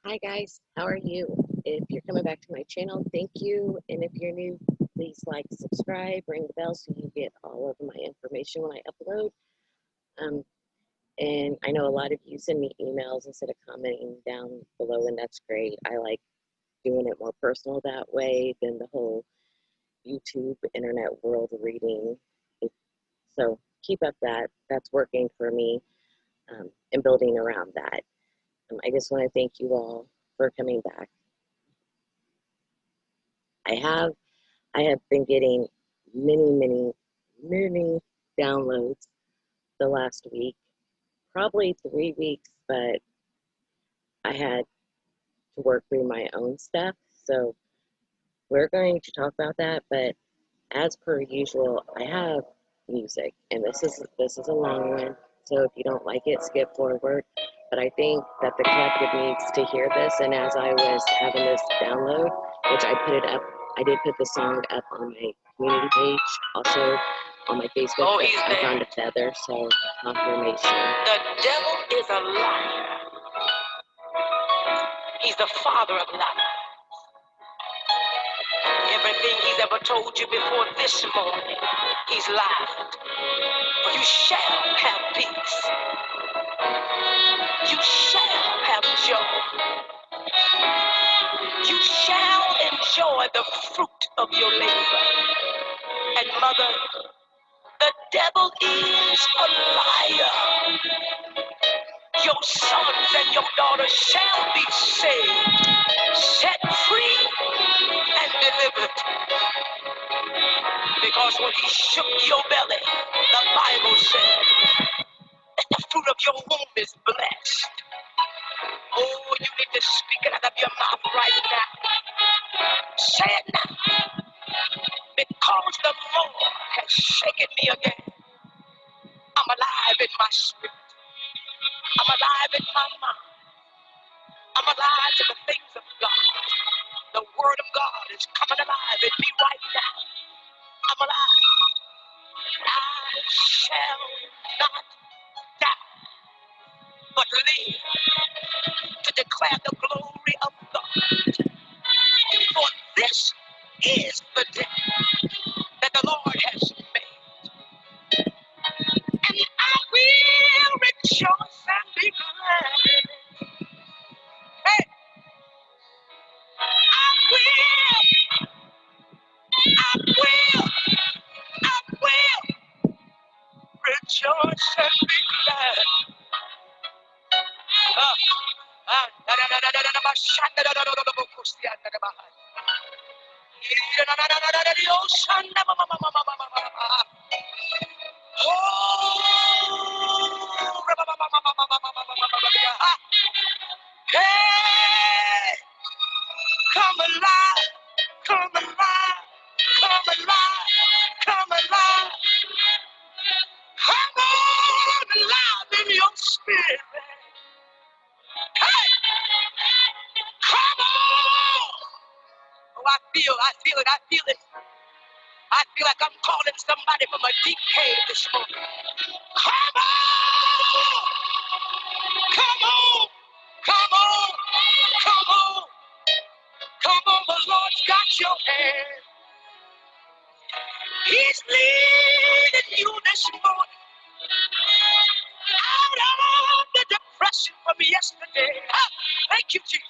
Hi guys, how are you? If you're coming back to my channel, thank you. And if you're new, please like, subscribe, ring the bell so you get all of my information when I upload. Um, and I know a lot of you send me emails instead of commenting down below, and that's great. I like doing it more personal that way than the whole YouTube internet world reading. So keep up that. That's working for me, and building around that. I just want to thank you all for coming back. I have I have been getting many downloads the last week, probably 3 weeks, but I had to work through my own stuff. So we're going to talk about that. But as per usual, I have music, and this is a long one. So if you don't like it, skip forward. But I think that the collective needs to hear this. And as I was having this download, which I put it up, I did put the song up on my community page, also on my Facebook. Oh, but he's I there. found a feather, so confirmation. The devil is a liar. He's the father of lies. Everything he's ever told you before this morning, he's lied. You shall have peace. You shall have joy. You shall enjoy the fruit of your labor. And mother, the devil is a liar. Your sons and your daughters shall be saved, set free, and delivered. Because when he shook your belly, the Bible said that the fruit of your womb is blessed. Oh, you need to speak it out of your mouth right now. Say it now. Because the Lord has shaken me again. I'm alive in my spirit. I'm alive in my mind. I'm alive to the things of God. The word of God is coming alive in me right now. I'm alive. I shall not die, but live to declare the glory of God. For this is the day that the Lord has made. And I will rejoice and be glad. Hey, I will rejoice and be glad. Hey, come alive, come alive, come alive, come alive. Come on alive in your spirit. Hey, come on. Oh, I feel it. I feel like I'm calling somebody from a deep cave this morning. Come on! Come on! Come on! Come on! Come on, the Lord's got your hand. He's leading you this morning out of the depression from yesterday. Thank you, Jesus.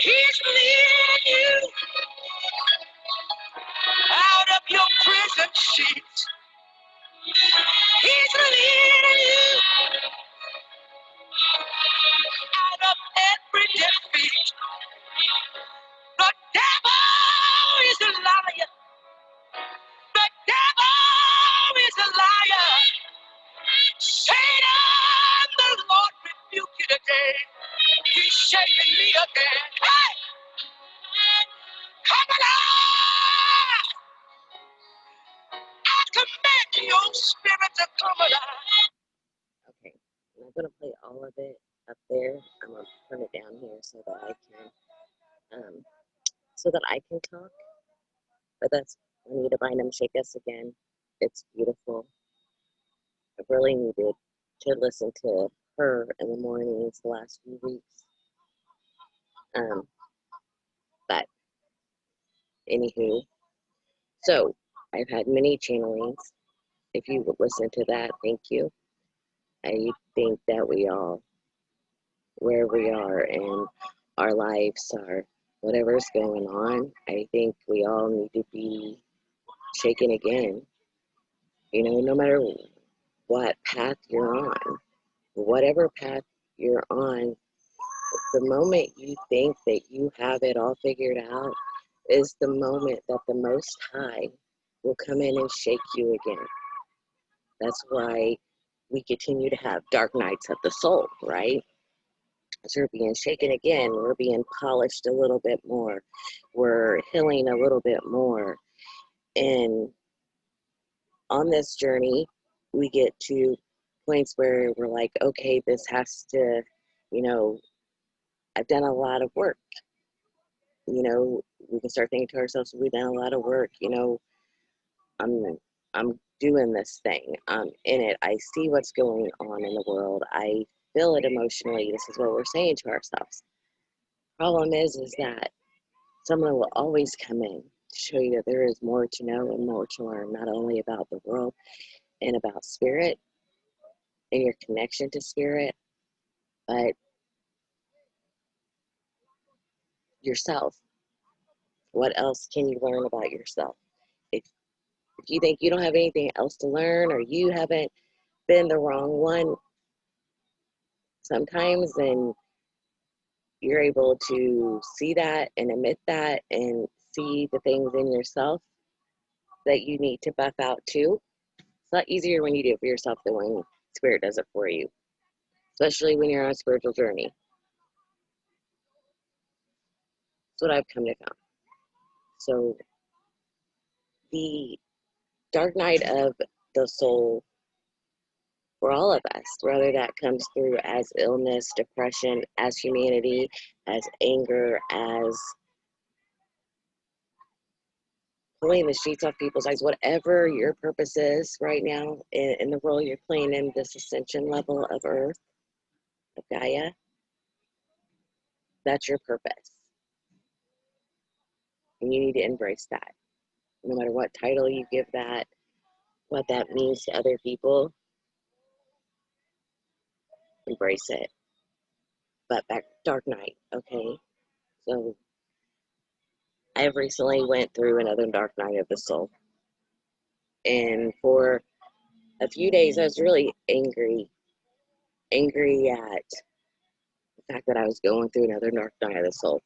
He's leading you out of your prison sheets. He's leading you out of every defeat. The devil is a liar. The devil is a liar. Satan, the Lord rebuke you today. He's shaking me again. Hey! Come alive! I command your spirit to come alive. Okay, I'm not gonna play all of it up there. I'm gonna turn it down here so that I can talk. But that's Anita Bynum, Shake Us Again. It's beautiful. I really needed to listen to her in the mornings the last few weeks. But anywho, so I've had many channelings. If you would listen to that, thank you. I think that we all, where we are in our lives, or whatever's going on, I think we all need to be shaken again. You know, no matter what path you're on, whatever path you're on, the moment you think that you have it all figured out is the moment that the Most High will come in and shake you again. That's why we continue to have dark nights of the soul, right? So we're being shaken again. We're being polished a little bit more. We're healing a little bit more. And on this journey, we get to points where we're like, okay, this has to, you know, I've done a lot of work. You know, we can start thinking to ourselves, we've done a lot of work. You know, I'm doing this thing. I'm in it. I see what's going on in the world. I feel it emotionally. This is what we're saying to ourselves. Problem is that someone will always come in to show you that there is more to know and more to learn, not only about the world and about spirit and your connection to spirit, but yourself. What else can you learn about yourself? If you think you don't have anything else to learn, or you haven't been the wrong one sometimes, then you're able to see that and admit that and see the things in yourself that you need to buff out too. It's a lot easier when you do it for yourself than when spirit does it for you, especially when you're on a spiritual journey. That's what I've come to find. So the dark night of the soul for all of us, whether that comes through as illness, depression, as humanity, as anger, as pulling the sheets off people's eyes, whatever your purpose is right now in the role you're playing in this ascension level of Earth, of Gaia, that's your purpose. And you need to embrace that. No matter what title you give that, what that means to other people, embrace it. But back dark night, okay? So I've recently went through another dark night of the soul. And for a few days I was really angry at the fact that I was going through another dark night of the soul.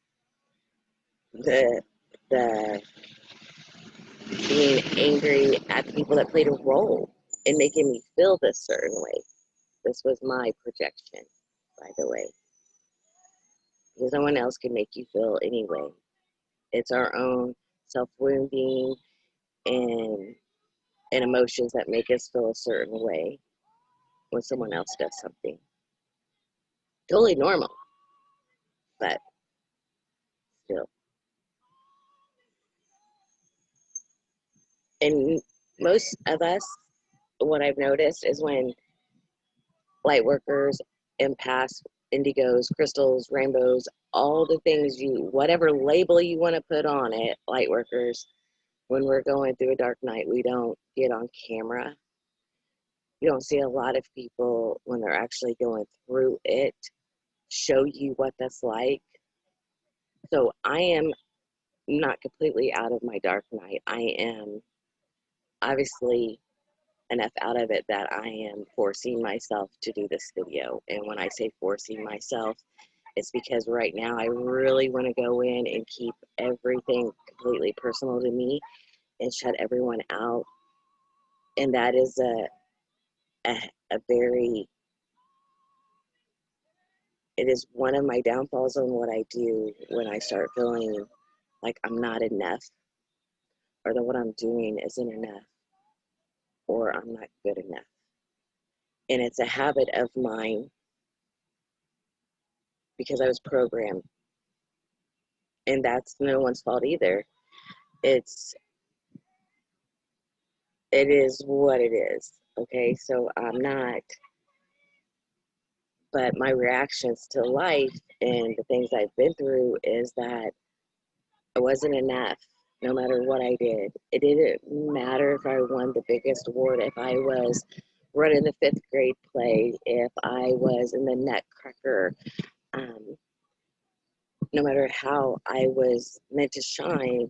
The being angry at the people that played a role in making me feel this certain way. This was my projection, by the way. Because no one else can make you feel anyway. It's our own self-wounding and emotions that make us feel a certain way when someone else does something. Totally normal, but still. And most of us, what I've noticed is when light workers, empaths, indigos, crystals, rainbows, all the things whatever label you want to put on it, light workers, when we're going through a dark night, we don't get on camera. You don't see a lot of people when they're actually going through it show you what that's like. So I am not completely out of my dark night. I am obviously enough out of it that I am forcing myself to do this video. And when I say forcing myself, it's because right now I really want to go in and keep everything completely personal to me and shut everyone out. And that is a very, it is one of my downfalls on what I do when I start feeling like I'm not enough, or that what I'm doing isn't enough, or I'm not good enough. And it's a habit of mine because I was programmed. And that's no one's fault either. It is what it is. Okay, so I'm not But my reactions to life and the things I've been through is that it wasn't enough. No matter what I did, it didn't matter if I won the biggest award, if I was running the fifth grade play, if I was in the Nutcracker. Um, no matter how I was meant to shine,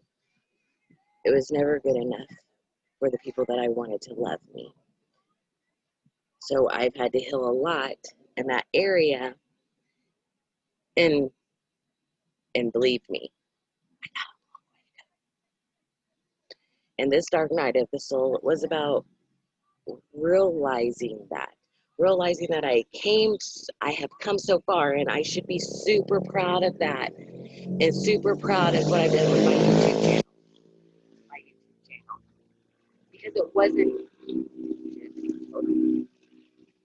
it was never good enough for the people that I wanted to love me. So I've had to heal a lot in that area, and believe me, and this dark night of the soul was about realizing that I have come so far, and I should be super proud of that, and super proud of what I've done with my YouTube channel, because it wasn't,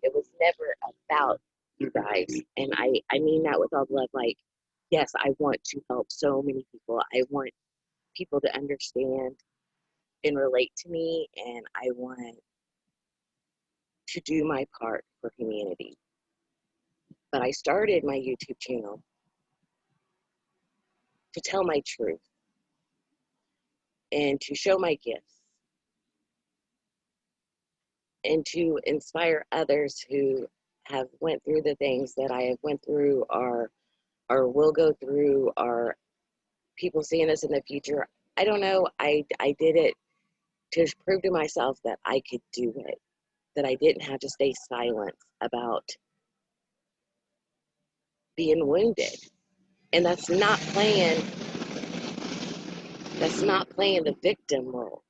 it was never about you guys, and I mean that with all love. Like, yes, I want to help so many people. I want people to understand and relate to me, and I want to do my part for humanity. But I started my YouTube channel to tell my truth and to show my gifts and to inspire others who have went through the things that I have went through, or will go through, or people seeing us in the future. I don't know. I did it to prove to myself that I could do it, that I didn't have to stay silent about being wounded. And that's not playing the victim role.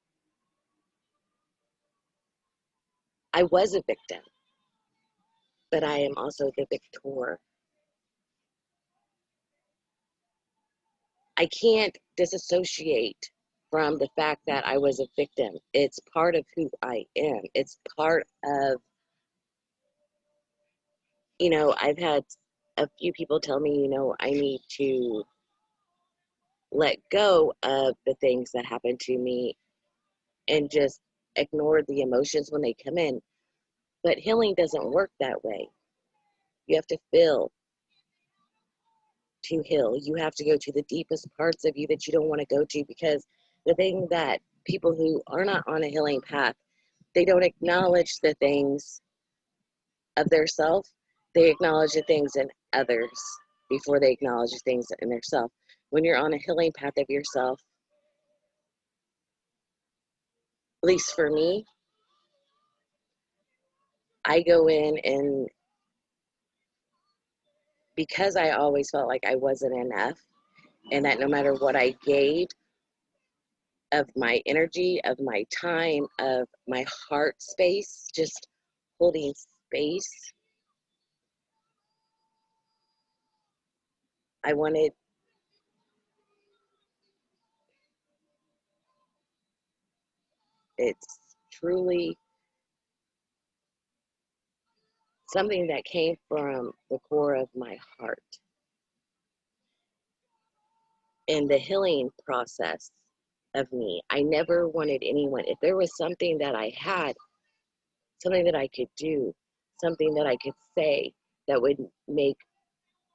I was a victim, but I am also the victor. I can't disassociate from the fact that I was a victim. It's part of who I am. It's part of, I've had a few people tell me, I need to let go of the things that happened to me and just ignore the emotions when they come in. But healing doesn't work that way. You have to feel to heal. You have to go to the deepest parts of you that you don't want to go to, because the thing that people who are not on a healing path, they don't acknowledge the things of their self. They acknowledge the things in others before they acknowledge the things in their self. When you're on a healing path of yourself, at least for me, I go in, and because I always felt like I wasn't enough, and that no matter what I gave of my energy, of my time, of my heart space, just holding space, I wanted, it's truly something that came from the core of my heart. In the healing process of me, I never wanted anyone, if there was something that I had, something that I could do, something that I could say that would make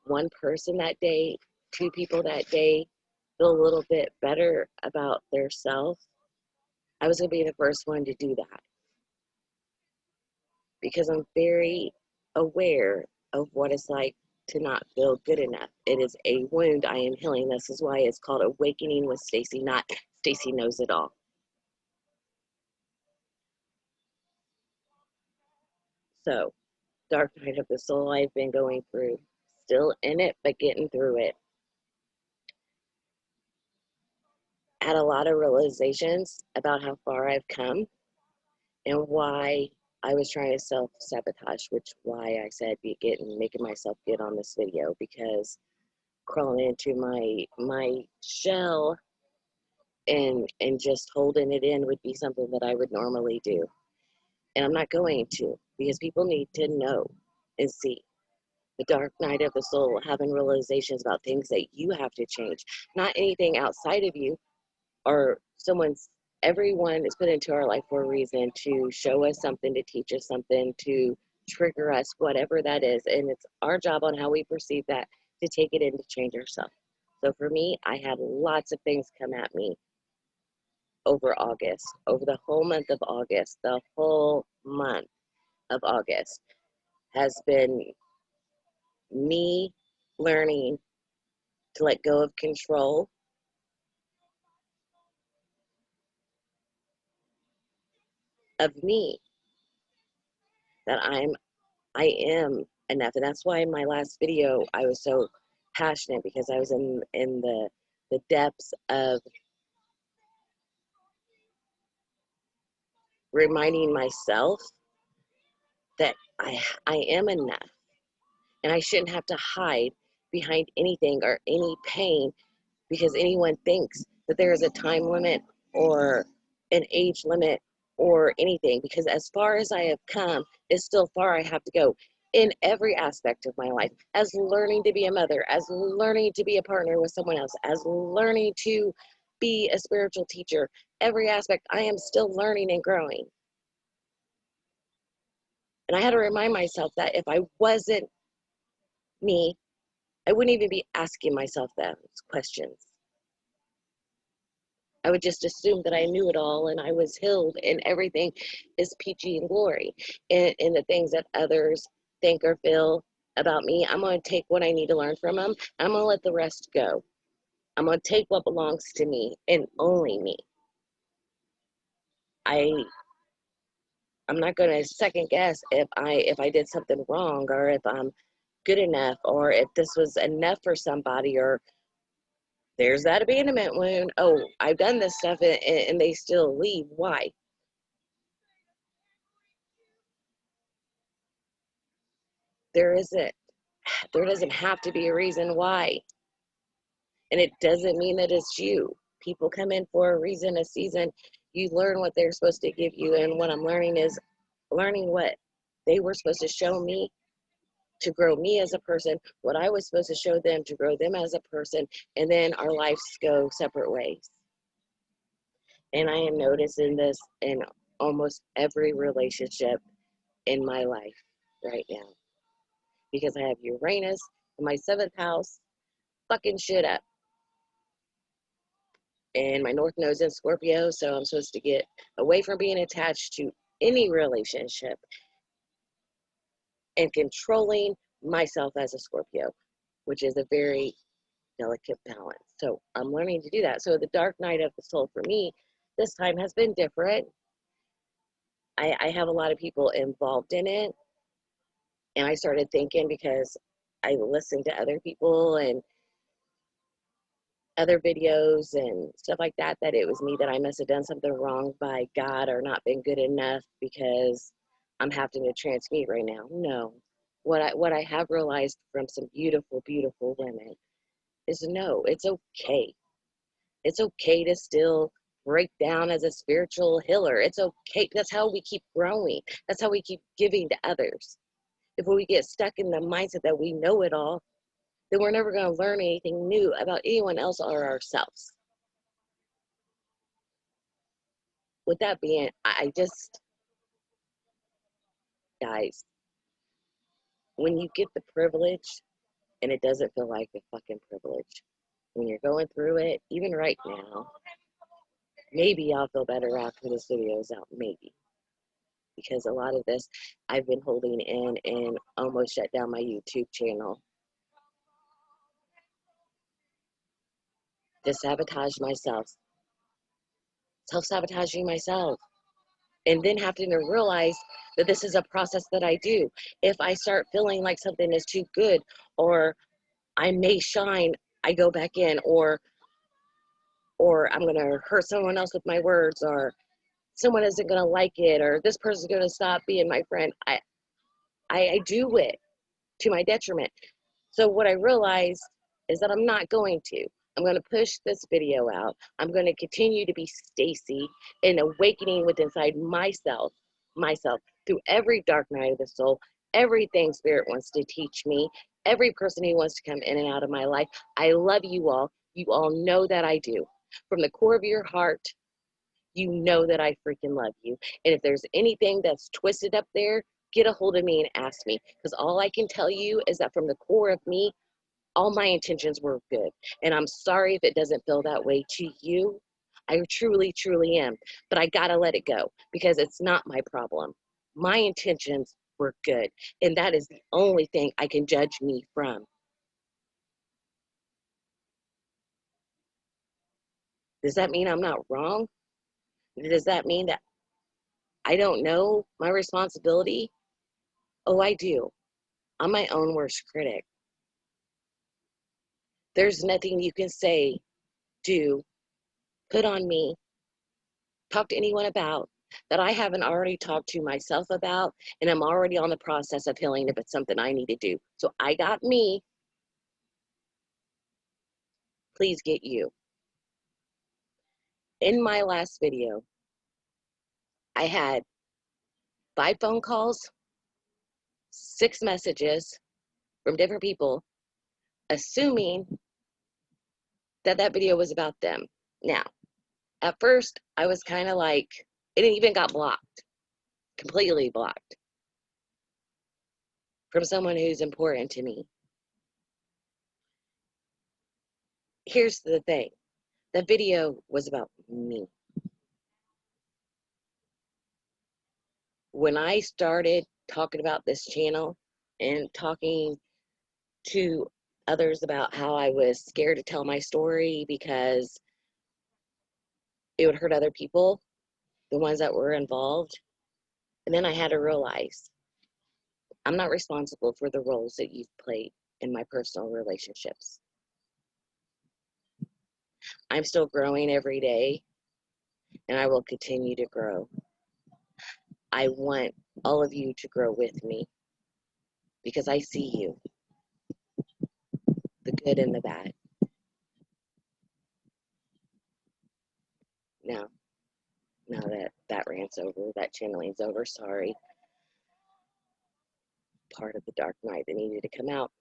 one person that day, two people that day feel a little bit better about their self, I was going to be the first one to do that, because I'm very aware of what it's like to not feel good enough. It is a wound I am healing. This is why it's called Awakening with Stacy, not Stacy Knows It All. So, dark night of the soul I've been going through, still in it, but getting through it. Had a lot of realizations about how far I've come and why I was trying to self-sabotage, which why I said making myself get on this video, because crawling into my shell and just holding it in would be something that I would normally do. And I'm not going to, because people need to know and see the dark night of the soul, having realizations about things that you have to change, not anything outside of you or everyone is put into our life for a reason, to show us something, to teach us something, to trigger us, whatever that is. And it's our job on how we perceive that to take it in to change ourselves. So for me, I had lots of things come at me over August, over the whole month of August. The whole month of August has been me learning to let go of control of me, that I am enough. And that's why in my last video I was so passionate, because I was in the depths of reminding myself that I am enough, and I shouldn't have to hide behind anything or any pain because anyone thinks that there is a time limit or an age limit or anything, because as far as I have come is still far I have to go in every aspect of my life, as learning to be a mother, as learning to be a partner with someone else, as learning to be a spiritual teacher. Every aspect I am still learning and growing. And I had to remind myself that if I wasn't me, I wouldn't even be asking myself those questions. I would just assume that I knew it all and I was healed and everything is peachy and glory. And the things that others think or feel about me, I'm going to take what I need to learn from them. I'm going to let the rest go. I'm going to take what belongs to me and only me. I'm not going to second guess if I did something wrong, or if I'm good enough, or if this was enough for somebody, or there's that abandonment wound. Oh, I've done this stuff and they still leave. Why? There isn't. There doesn't have to be a reason why. And it doesn't mean that it's you. People come in for a reason, a season. You learn what they're supposed to give you. And what I'm learning is learning what they were supposed to show me to grow me as a person, what I was supposed to show them to grow them as a person. And then our lives go separate ways. And I am noticing this in almost every relationship in my life right now, because I have Uranus in my 7th house fucking shit up, and my North Node's in Scorpio, so I'm supposed to get away from being attached to any relationship and controlling myself as a Scorpio, which is a very delicate balance. So I'm learning to do that. So the dark night of the soul for me this time has been different. I have a lot of people involved in it, and I started thinking, because I listened to other people and other videos and stuff like that, that it was me, that I must have done something wrong by God or not been good enough because I'm having to transmute right now. No. What I have realized from some beautiful, beautiful women is no, it's okay. It's okay to still break down as a spiritual healer. It's okay. That's how we keep growing. That's how we keep giving to others. If we get stuck in the mindset that we know it all, then we're never going to learn anything new about anyone else or ourselves. With that being, I just, guys, when you get the privilege, and it doesn't feel like a fucking privilege, when you're going through it, even right now, maybe I'll feel better after this video is out, maybe. Because a lot of this I've been holding in and almost shut down my YouTube channel. To sabotage myself, self-sabotaging myself, and then having to realize that this is a process that I do. If I start feeling like something is too good, or I may shine, I go back in, or I'm going to hurt someone else with my words, or someone isn't going to like it, or this person's going to stop being my friend. I do it to my detriment. So what I realized is that I'm not going to. I'm going to push this video out. I'm going to continue to be Stacy, and awakening within inside myself through every dark night of the soul, everything Spirit wants to teach me, every person who wants to come in and out of my life. I love you all. You all know that I do. From the core of your heart, you know that I freaking love you. And if there's anything that's twisted up there, get a hold of me and ask me, because all I can tell you is that from the core of me, all my intentions were good. And I'm sorry if it doesn't feel that way to you. I truly, truly am. But I got to let it go because it's not my problem. My intentions were good. And that is the only thing I can judge me from. Does that mean I'm not wrong? Does that mean that I don't know my responsibility? Oh, I do. I'm my own worst critic. There's nothing you can say, do, put on me, talk to anyone about that I haven't already talked to myself about, and I'm already on the process of healing if it's something I need to do. So I got me, please get you. In my last video, I had 5 phone calls, 6 messages from different people, assuming that that video was about them. Now, at first, I was kind of like, it even got blocked, completely blocked from someone who's important to me. Here's the thing. The video was about me. When I started talking about this channel and talking to others about how I was scared to tell my story because it would hurt other people, the ones that were involved, and then I had to realize I'm not responsible for the roles that you've played in my personal relationships. I'm still growing every day, and I will continue to grow. I want all of you to grow with me because I see you, the good and the bad. Now that rant's over, that channeling's over, sorry. Part of the dark night that needed to come out.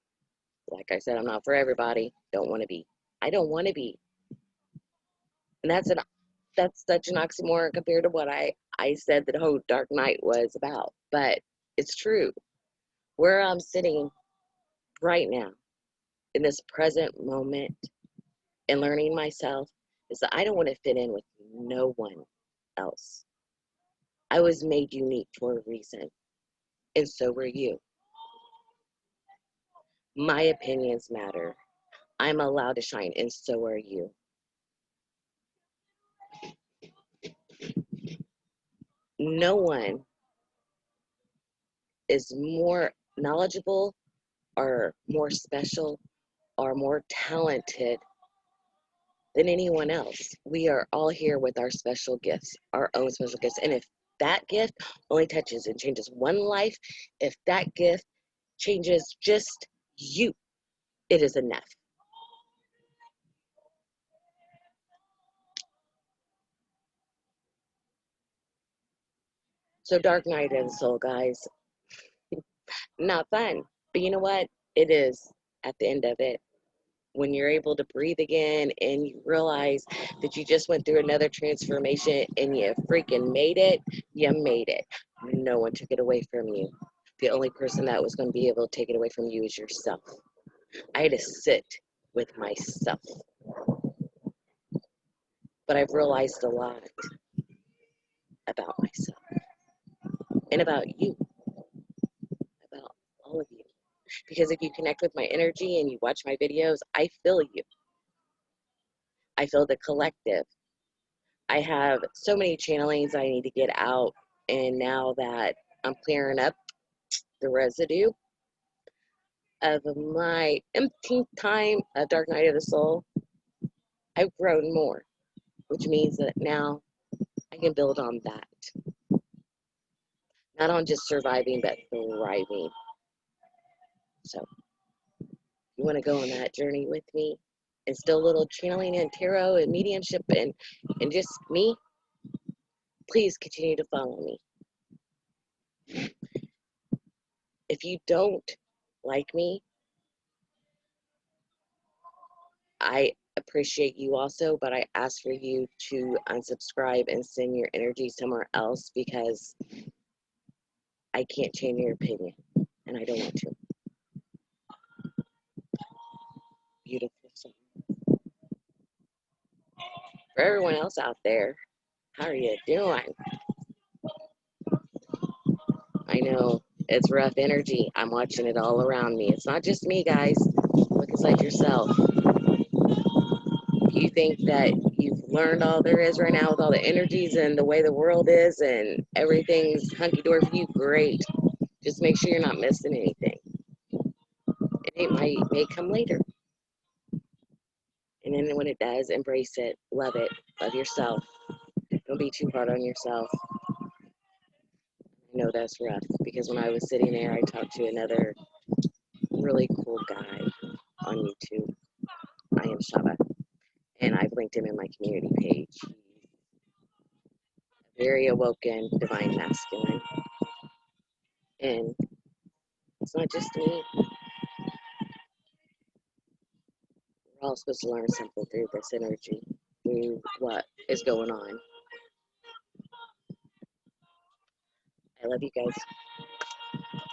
Like I said, I'm not for everybody. Don't want to be. I don't want to be. And that's such an oxymoron compared to what I said that whole dark night was about. But it's true. Where I'm sitting right now, in this present moment, and learning myself, is that I don't want to fit in with no one else. I was made unique for a reason, and so were you. My opinions matter. I'm allowed to shine, and so are you. No one is more knowledgeable or more special or more talented than anyone else. We are all here with our special gifts, our own special gifts. And if that gift only touches and changes one life, if that gift changes just you, it is enough. So Dark Night of the Soul, guys, not fun. But you know what? It is at the end of it. When you're able to breathe again and you realize that you just went through another transformation and you freaking made it, you made it. No one took it away from you. The only person that was going to be able to take it away from you is yourself. I had to sit with myself. But I've realized a lot about myself and about you, about all of you. Because if you connect with my energy and you watch my videos, I feel you. I feel the collective. I have so many channelings I need to get out, and now that I'm clearing up the residue of my umpteenth time of Dark Night of the Soul, I've grown more, which means that now I can build on that. Not on just surviving, but thriving. So, if you want to go on that journey with me, and still a little channeling and tarot and mediumship and just me, please continue to follow me. If you don't like me, I appreciate you also, but I ask for you to unsubscribe and send your energy somewhere else because I can't change your opinion, and I don't want to. Beautiful song. For everyone else out there, how are you doing? I know it's rough energy. I'm watching it all around me. It's not just me, guys. Look inside yourself. If you think that you've learned all there is right now with all the energies and the way the world is and everything's hunky-dory for you, great. Just make sure you're not missing anything. It may come later. And then when it does, embrace it. Love it. Love yourself. Don't be too hard on yourself. I know that's rough because when I was sitting there, I talked to another really cool guy on YouTube. I am Shaba, and I've linked him in my community page. He's a very awoken, divine masculine. And it's not just me. We're all supposed to learn something through this energy, through what is going on. I love you guys.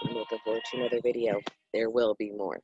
I'm looking forward to another video. There will be more.